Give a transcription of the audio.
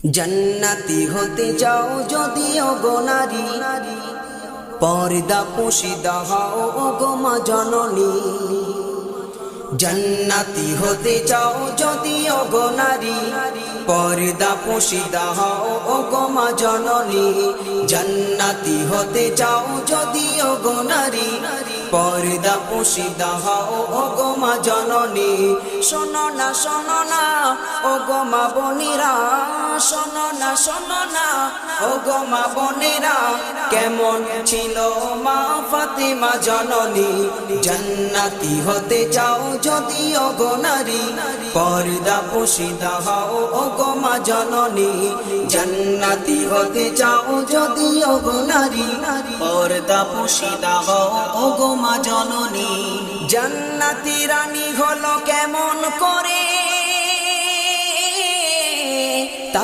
জান্নাতি হতে চাও যদিও গো নারী, পর্দা পুশিদা হও গো মা জননী। জান্নাতি হতে চাও যদিও গো নারী, পর্দা পুশিদা হও গো মা জননী। জান্নাতি হতে চাও যদিও গো নারী, পর্দা পুশিদা হও গো মা জননী। শোনো না শোনো না ও গো মা বোনেরা, শোনো না শোনো না ও গো মা বোনেরা, কেমন ছিল মা ফাতেমা জননী। জান্নাতি হতে চাও যদিও গো নারী, পর্দা পুশিদা হও গো মা জননী। জান্নাতি হতে চাও যদিও গো নারী, পর্দা পুশিদা হও গো মা জননী। জান্নাতি রানী হলো কেমন করে,